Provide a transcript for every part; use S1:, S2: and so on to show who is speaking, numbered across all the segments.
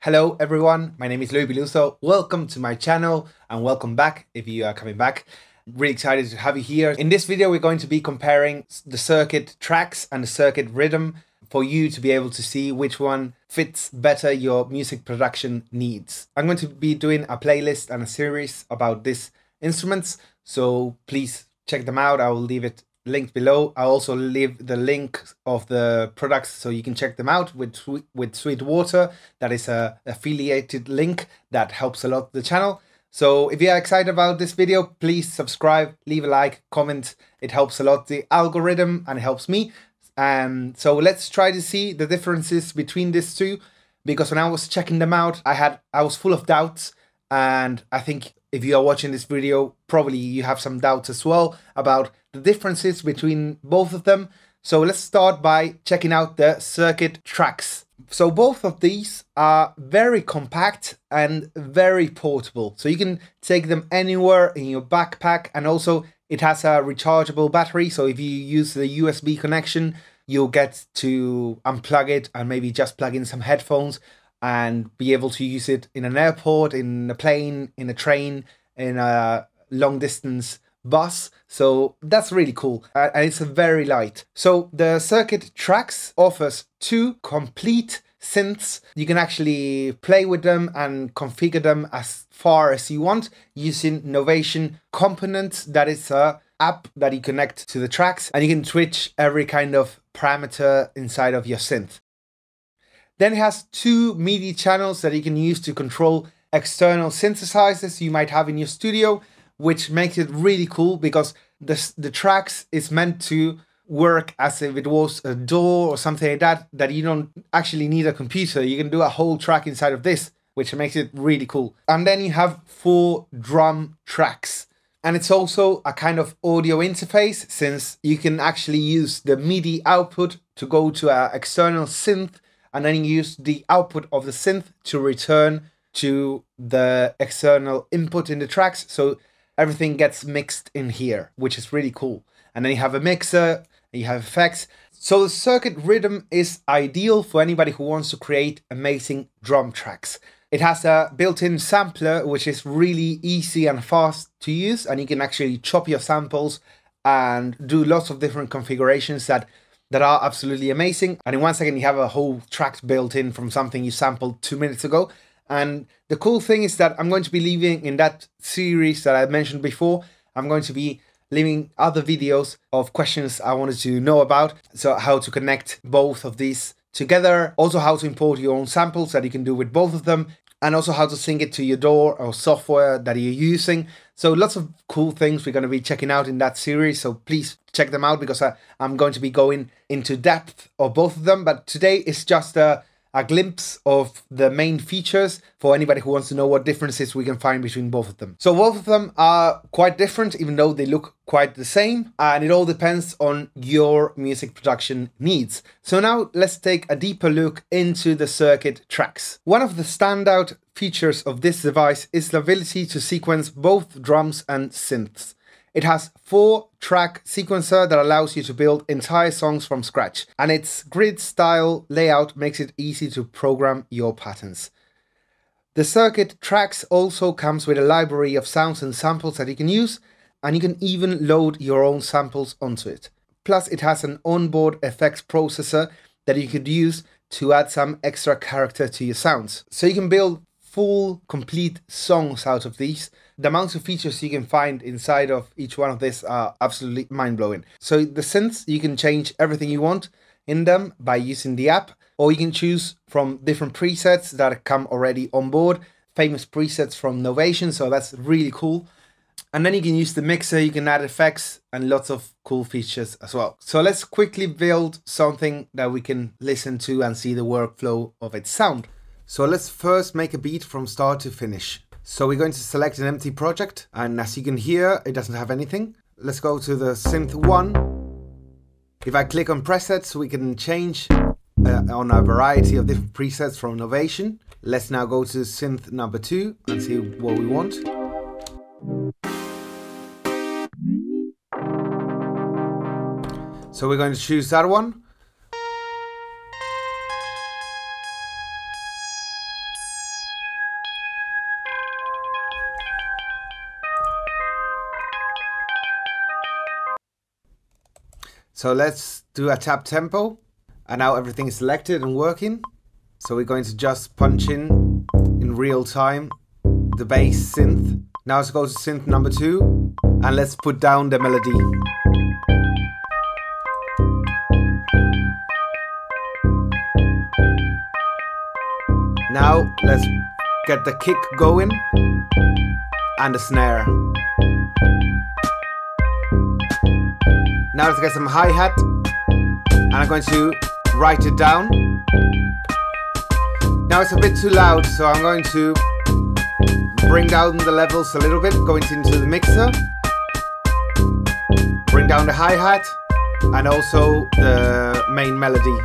S1: Hello everyone, my name is Louis Biluso. Welcome to my channel and welcome back if you are coming back. Really excited to have you here. In this video we're going to be comparing the circuit tracks and the circuit rhythm for you to be able to see which one fits better your music production needs. I'm going to be doing a playlist and a series about these instruments, so please check them out. I will leave it linked below. I'll also leave the link of the products so you can check them out with Sweetwater. That is a affiliated link that helps a lot the channel. So if you are excited about this video, please subscribe, leave a like, comment. It helps a lot the algorithm and it helps me. So let's try to see the differences between these two, because when I was checking them out, I was full of doubts, and I think if you are watching this video, probably you have some doubts as well about the differences between both of them. So let's start by checking out the circuit tracks. So both of these are very compact and very portable. So you can take them anywhere in your backpack, and also it has a rechargeable battery. So if you use the USB connection, you'll get to unplug it and maybe just plug in some headphones and be able to use it in an airport, in a plane, in a train, in a long distance bus. So that's really cool, and it's very light. So the circuit tracks offers two complete synths. You can actually play with them and configure them as far as you want using Novation Components. That is a app that you connect to the tracks, and you can switch every kind of parameter inside of your synth. Then it has two MIDI channels that you can use to control external synthesizers you might have in your studio, which makes it really cool because the tracks is meant to work as if it was a DAW or something like that you don't actually need a computer. You can do a whole track inside of this, which makes it really cool. And then you have 4 drum tracks. And it's also a kind of audio interface, since you can actually use the MIDI output to go to an external synth, and then you use the output of the synth to return to the external input in the tracks. So everything gets mixed in here, which is really cool. And then you have a mixer, and you have effects. So the circuit rhythm is ideal for anybody who wants to create amazing drum tracks. It has a built-in sampler, which is really easy and fast to use, and you can actually chop your samples and do lots of different configurations that are absolutely amazing. And in 1 second, you have a whole track built in from something you sampled 2 minutes ago. And the cool thing is that I'm going to be leaving in that series that I mentioned before, I'm going to be leaving other videos of questions I wanted to know about. So how to connect both of these together, also how to import your own samples that you can do with both of them, and also how to sync it to your DAW or software that you're using. So lots of cool things we're going to be checking out in that series. So please check them out, because I'm going to be going into depth of both of them. But today is just a glimpse of the main features for anybody who wants to know what differences we can find between both of them. So both of them are quite different, even though they look quite the same, and it all depends on your music production needs. So now let's take a deeper look into the circuit tracks. One of the standout features of this device is the ability to sequence both drums and synths. It has 4-track sequencer that allows you to build entire songs from scratch, and its grid-style layout makes it easy to program your patterns. The circuit tracks also comes with a library of sounds and samples that you can use, and you can even load your own samples onto it. Plus, it has an onboard effects processor that you could use to add some extra character to your sounds. So you can build full, complete songs out of these. The amounts of features you can find inside of each one of these are absolutely mind-blowing. So the synths, you can change everything you want in them by using the app, or you can choose from different presets that come already on board, famous presets from Novation, so that's really cool. And then you can use the mixer, you can add effects and lots of cool features as well. So let's quickly build something that we can listen to and see the workflow of its sound. So let's first make a beat from start to finish. So we're going to select an empty project, and as you can hear, it doesn't have anything. Let's go to the synth 1. If I click on presets, we can change on a variety of different presets from Novation. Let's now go to synth number 2 and see what we want. So we're going to choose that one. So let's do a tap tempo. And now everything is selected and working. So we're going to just punch in real time the bass synth. Now let's go to synth number 2 and let's put down the melody. Now let's get the kick going and the snare. Now let's get some hi-hat and I'm going to write it down. Now it's a bit too loud, so I'm going to bring down the levels a little bit, going into the mixer. Bring down the hi-hat and also the main melody.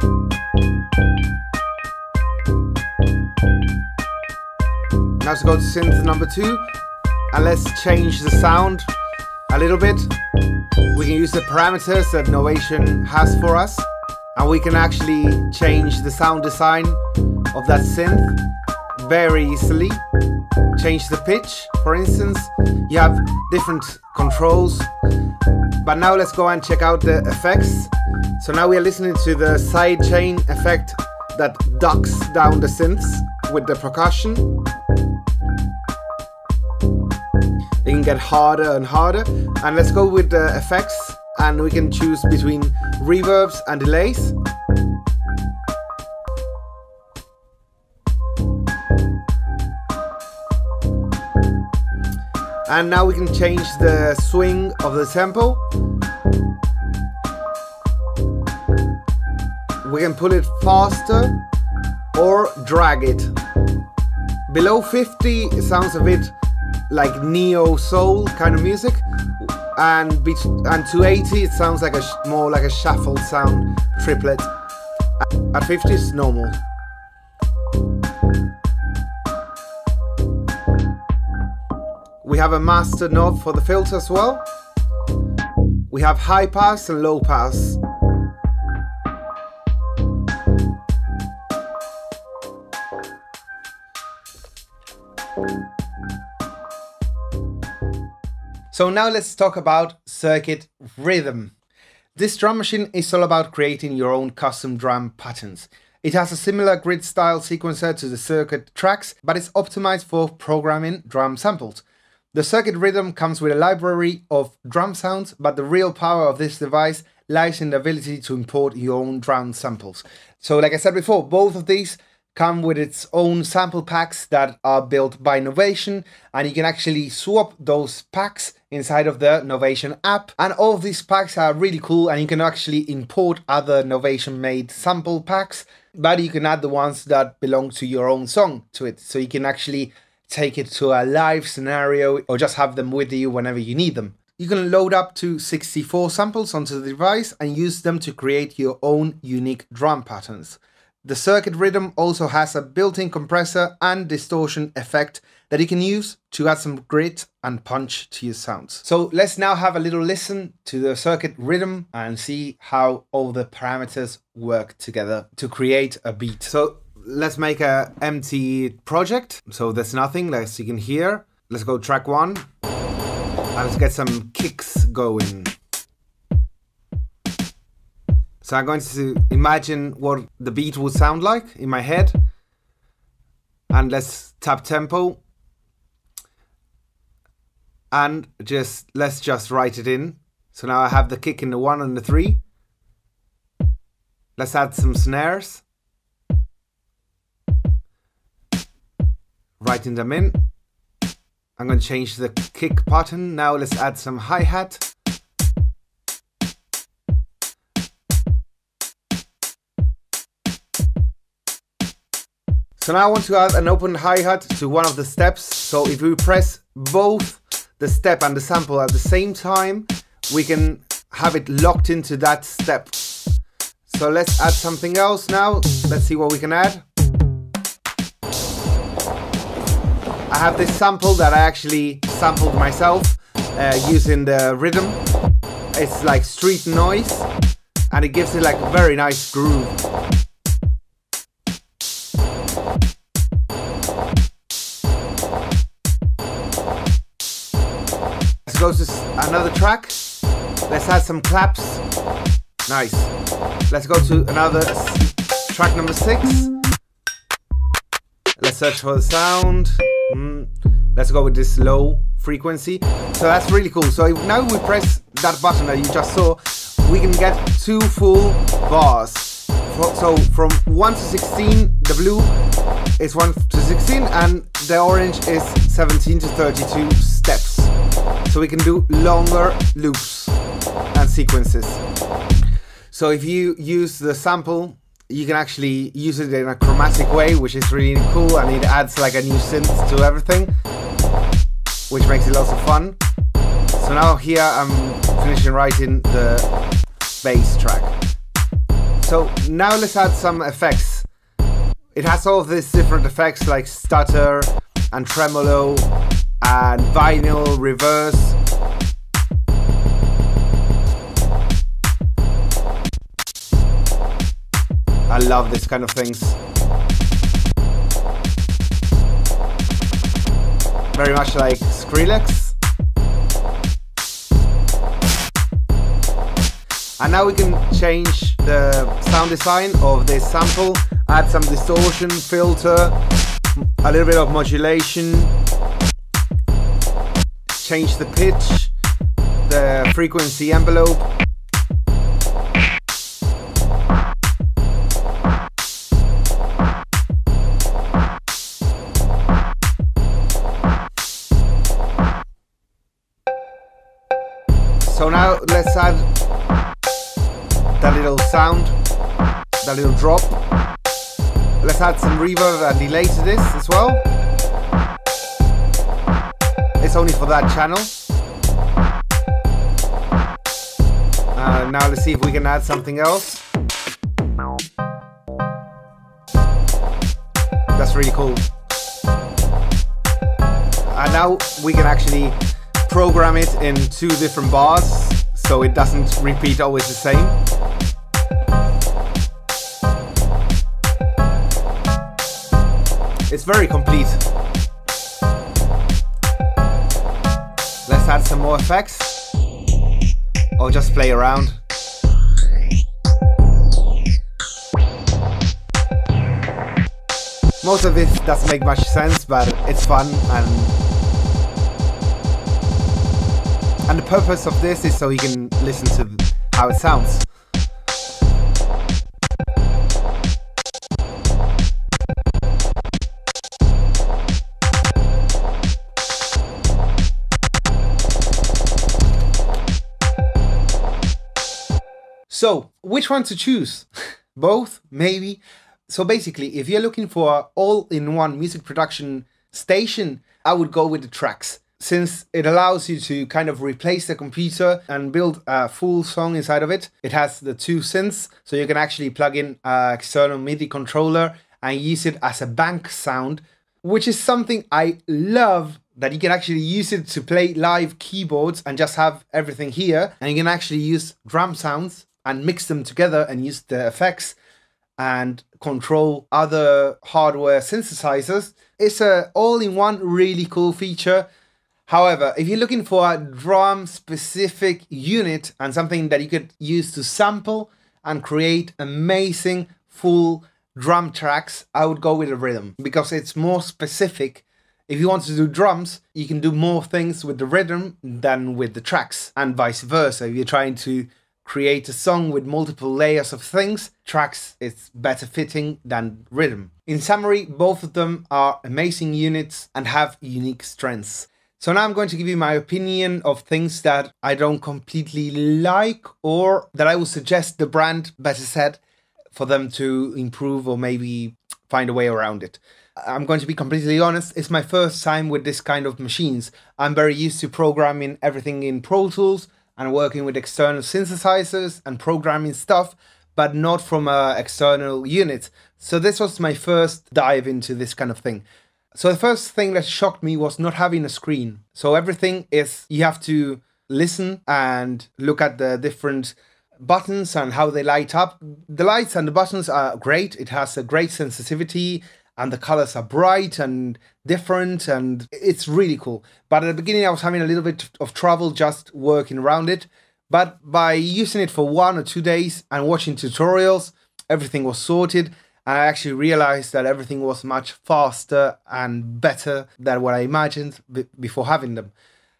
S1: Now let's go to synth number 2 and let's change the sound a little bit. We can use the parameters that Novation has for us, and we can actually change the sound design of that synth very easily. Change the pitch, for instance. You have different controls. But now let's go and check out the effects. So now we are listening to the sidechain effect that ducks down the synths with the percussion. It can get harder and harder. And let's go with the effects, and we can choose between reverbs and delays. And now we can change the swing of the tempo. We can pull it faster or drag it. Below 50 it sounds a bit like neo soul kind of music, and 280 it sounds like more like a shuffled sound triplet. At 50 it's normal. We have a master knob for the filter as well. We have high pass and low pass. So now let's talk about Circuit Rhythm. This drum machine is all about creating your own custom drum patterns. It has a similar grid style sequencer to the Circuit Tracks, but it's optimized for programming drum samples. The Circuit Rhythm comes with a library of drum sounds, but the real power of this device lies in the ability to import your own drum samples. So like I said before, both of these come with its own sample packs that are built by Novation, and you can actually swap those packs inside of the Novation app. And all of these packs are really cool, and you can actually import other Novation made sample packs, but you can add the ones that belong to your own song to it. So you can actually take it to a live scenario or just have them with you whenever you need them. You can load up to 64 samples onto the device and use them to create your own unique drum patterns. The Circuit Rhythm also has a built-in compressor and distortion effect that you can use to add some grit and punch to your sounds. So let's now have a little listen to the Circuit Rhythm and see how all the parameters work together to create a beat. So let's make an empty project. So there's nothing, as you can hear. Let's go track 1 and let's get some kicks going. So I'm going to imagine what the beat would sound like in my head. And let's tap tempo. And let's just write it in. So now I have the kick in the 1 and the 3. Let's add some snares. Writing them in. I'm going to change the kick pattern. Now let's add some hi-hat. So now I want to add an open hi-hat to one of the steps. So if we press both the step and the sample at the same time, we can have it locked into that step. So let's add something else now. Let's see what we can add. I have this sample that I actually sampled myself using the rhythm. It's like street noise and it gives it like a very nice groove. Let's go to another track. Let's add some claps. Nice. Let's go to another track number 6. Let's search for the sound. Let's go with this low frequency. So that's really cool. So now we press that button that you just saw, we can get 2 full bars. So from 1 to 16, the blue is 1 to 16 and the orange is 17 to 32 steps. So we can do longer loops and sequences. So if you use the sample, you can actually use it in a chromatic way, which is really cool, and it adds like a new synth to everything, which makes it lots of fun. So now here I'm finishing writing the bass track. So now let's add some effects. It has all of these different effects like stutter and tremolo and vinyl, reverse. I love this kind of things. Very much like Skrillex. And now we can change the sound design of this sample, add some distortion, filter, a little bit of modulation, change the pitch, the frequency envelope. So now let's add that little sound, that little drop. Let's add some reverb and delay to this as well. It's only for that channel. Now let's see if we can add something else. That's really cool. And now we can actually program it in 2 different bars, so it doesn't repeat always the same. It's very complete. Let's add some more effects, or just play around. Most of it doesn't make much sense, but it's fun, and the purpose of this is so you can listen to how it sounds. So, which one to choose? Both? Maybe? So basically, if you're looking for an all-in-one music production station, I would go with the Tracks, since it allows you to kind of replace the computer and build a full song inside of it. It has the 2 synths, so you can actually plug in an external MIDI controller and use it as a bank sound, which is something I love, that you can actually use it to play live keyboards and just have everything here, and you can actually use drum sounds and mix them together and use the effects and control other hardware synthesizers. It's a all-in-one really cool feature. However, if you're looking for a drum-specific unit and something that you could use to sample and create amazing full drum tracks, I would go with a Rhythm, because it's more specific. If you want to do drums, you can do more things with the Rhythm than with the Tracks, and vice versa. If you're trying to create a song with multiple layers of things, Tracks is better fitting than Rhythm. In summary, both of them are amazing units and have unique strengths. So now I'm going to give you my opinion of things that I don't completely like, or that I would suggest the brand, better said, for them to improve or maybe find a way around it. I'm going to be completely honest, it's my first time with this kind of machines. I'm very used to programming everything in Pro Tools and working with external synthesizers and programming stuff, but not from an external unit. So this was my first dive into this kind of thing. So the first thing that shocked me was not having a screen. So everything is, you have to listen and look at the different buttons and how they light up. The lights and the buttons are great. It has a great sensitivity and the colors are bright and different and it's really cool. But at the beginning I was having a little bit of trouble just working around it. But by using it for 1 or 2 days and watching tutorials, everything was sorted. And I actually realized that everything was much faster and better than what I imagined before having them.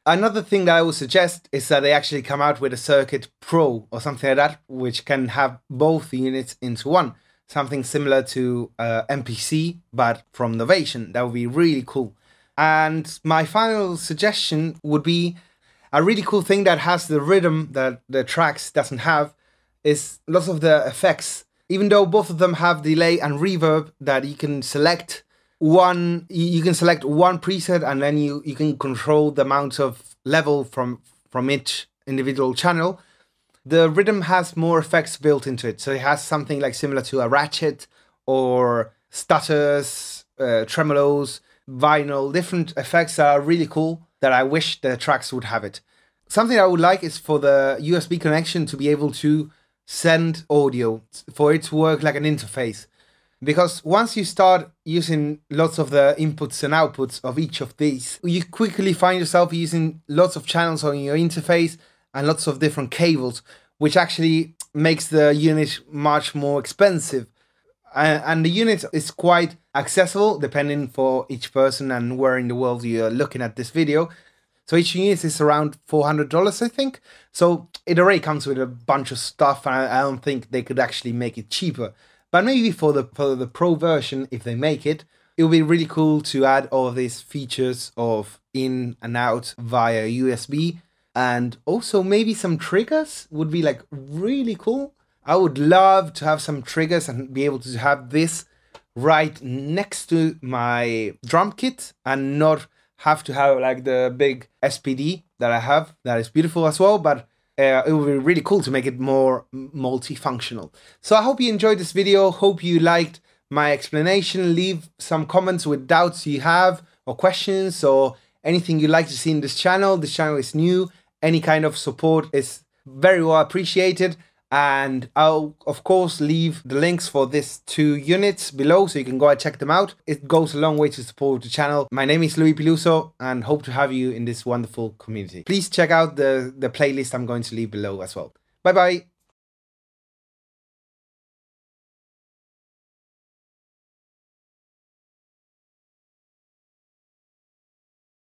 S1: Another thing that I would suggest is that they actually come out with a Circuit Pro or something like that, which can have both the units into one. Something similar to MPC, but from Novation. That would be really cool. And my final suggestion would be a really cool thing that has the rhythm that the Tracks doesn't have is lots of the effects. Even though both of them have delay and reverb, that you can select one preset, and then you can control the amount of level from each individual channel. The rhythm has more effects built into it. So it has something like similar to a ratchet or stutters, tremolos, vinyl, different effects that are really cool that I wish the Tracks would have it. Something I would like is for the USB connection to be able to send audio, for it to work like an interface. Because once you start using lots of the inputs and outputs of each of these, you quickly find yourself using lots of channels on your interface and lots of different cables, which actually makes the unit much more expensive. And the unit is quite accessible depending for each person and where in the world you're looking at this video. So each unit is around $400, I think. So it already comes with a bunch of stuff, and I don't think they could actually make it cheaper. But maybe for the Pro version, if they make it, it would be really cool to add all of these features of in and out via USB. And also maybe some triggers would be like really cool. I would love to have some triggers and be able to have this right next to my drum kit and not have to have like the big SPD that I have. That is beautiful as well, but it would be really cool to make it more multifunctional. So I hope you enjoyed this video. Hope you liked my explanation. Leave some comments with doubts you have or questions or anything you'd like to see in this channel. This channel is new. Any kind of support is very well appreciated. And I'll, of course, leave the links for these 2 units below so you can go and check them out. It goes a long way to support the channel. My name is Luis Peluso and hope to have you in this wonderful community. Please check out the playlist I'm going to leave below as well. Bye bye.